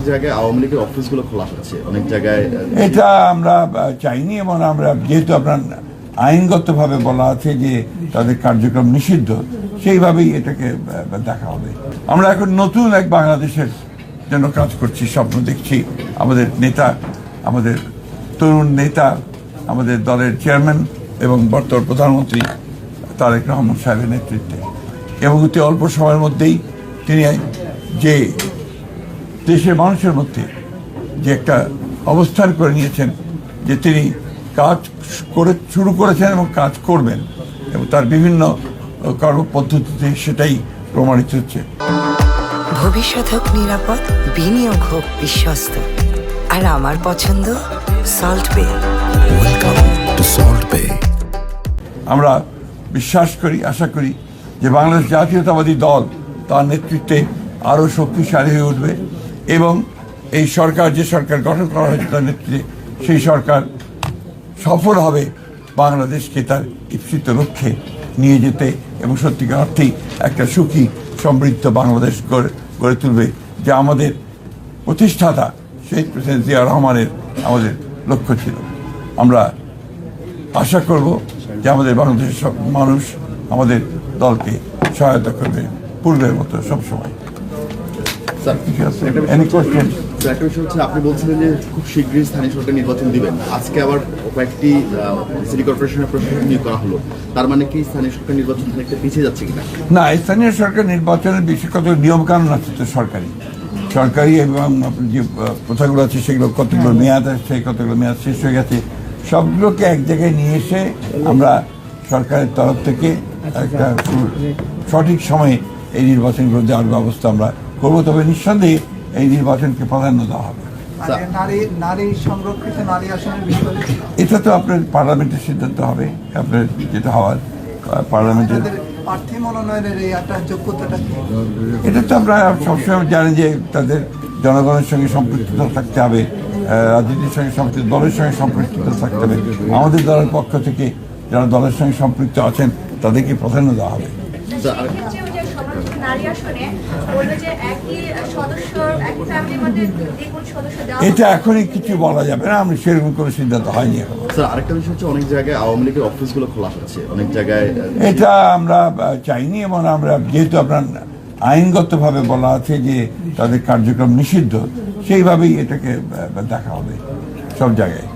জায়গায় আওয়ামী লীগের অফিসগুলো খোলা হচ্ছে, অনেক জায়গায় এটা আমরা চাইনি এবং আমরা যেহেতু আপনার আইনগতভাবে বলা আছে যে তাদের কার্যক্রম নিষিদ্ধ, সেইভাবেই এটাকে দেখা হবে। আমরা এখন নতুন এক বাংলাদেশের জন্য কাজ করছি, স্বপ্ন দেখছি। আমাদের নেতা, আমাদের তরুণ নেতা, আমাদের দলের চেয়ারম্যান এবং বর্তমান প্রধানমন্ত্রী তারেক রহমান সাহেবের নেতৃত্বে এবং অতি অল্প সময়ের মধ্যেই তিনি যে দেশের মানুষের মধ্যে যে একটা অবস্থান করে নিয়েছেন, যে তিনি কাজ করে শুরু করেছেন এবং কাজ করবেন, এবং তার বিভিন্ন কর্মপদ্ধতিতে সেটাই প্রমাণিত হচ্ছে। ভবিষ্যৎ হোক নিরাপদ, বিনিয়োগ হোক বিশ্বস্ত, আর আমার পছন্দ সল্ট বে। ওয়েলকাম টু সল্ট বে। আমরা বিশ্বাস করি, আশা করি যে বাংলাদেশ জাতীয়তাবাদী দল তার নেতৃত্বে আরও শক্তিশালী হয়ে উঠবে এবং এই সরকার, যে সরকার গঠন করা হয়েছে তার নেতৃত্বে, সেই সরকার সফল হবে বাংলাদেশকে তার ইপ্সিত লক্ষ্যে নিয়ে যেতে এবং সত্যিকার অর্থেই একটা সুখী সমৃদ্ধ বাংলাদেশ গড়ে তুলবে, যা আমাদের প্রতিষ্ঠাতা শহীদ প্রেসিডেন্ট জিয়া রহমানের আমাদের লক্ষ্য ছিল। আমরা আশা করব যে আমাদের বাংলাদেশের সব মানুষ আমাদের দলকে সহায়তা করবে পূর্বের মতো সবসময়। আপনি বলছিলেন যে খুব শীঘ্রই স্থানীয় সরকার নির্বাচন দিবেন, আজকে আবার কয়েকটি সিটি কর্পোরেশনের প্রশাসক নিয়োগ করা হলো, তার মানে কি স্থানীয় সরকার নির্বাচন একটা পিছিয়ে যাচ্ছে কিনা? না, স্থানীয় সরকার নির্বাচনের বিশেষ কত নিয়মকানুন আছে তো সরকারি এবং যে প্রথাগুলো আছে সেগুলো কতগুলো মেয়াদ আছে, কতগুলো মেয়াদ শেষ হয়ে গেছে, সবগুলোকে এক জায়গায় নিয়ে এসে আমরা সরকারের তরফ থেকে একটা সঠিক সময়ে এই নির্বাচনগুলো দেওয়ার ব্যবস্থা আমরা করবো। তবে নিঃসন্দেহে এই নির্বাচনকে প্রাধান্য দেওয়া হবে। এটা তো আপনার পার্লামেন্টের সিদ্ধান্ত হবে, আপনার যেটা হওয়ার পার্লামেন্টের। এটা তো আমরা সবসময় জানি যে তাদের জনগণের সঙ্গে সম্পৃক্ততা থাকতে হবে, রাজনীতির সঙ্গে সম্পৃক্ত, দলের সঙ্গে সম্পৃক্ততা থাকতে হবে। আমাদের দলের পক্ষ থেকে যারা দলের সঙ্গে সম্পৃক্ত আছেন তাদেরকে প্রাধান্য দেওয়া হবে। এটা এখনই কিছু বলা যাবে না, আমি সেরকম কোনো সিদ্ধান্ত হয়নি এখন। আরেকটা বিষয় হচ্ছে, অনেক জায়গায় আওয়ামী লীগের অফিসগুলো খোলা হচ্ছে, অনেক জায়গায় এটা আমরা চাইনি এবং আমরা যেহেতু আপনার আইনগতভাবে বলা আছে যে তাদের কার্যক্রম নিষিদ্ধ, সেইভাবেই এটাকে দেখা হবে সব জায়গায়।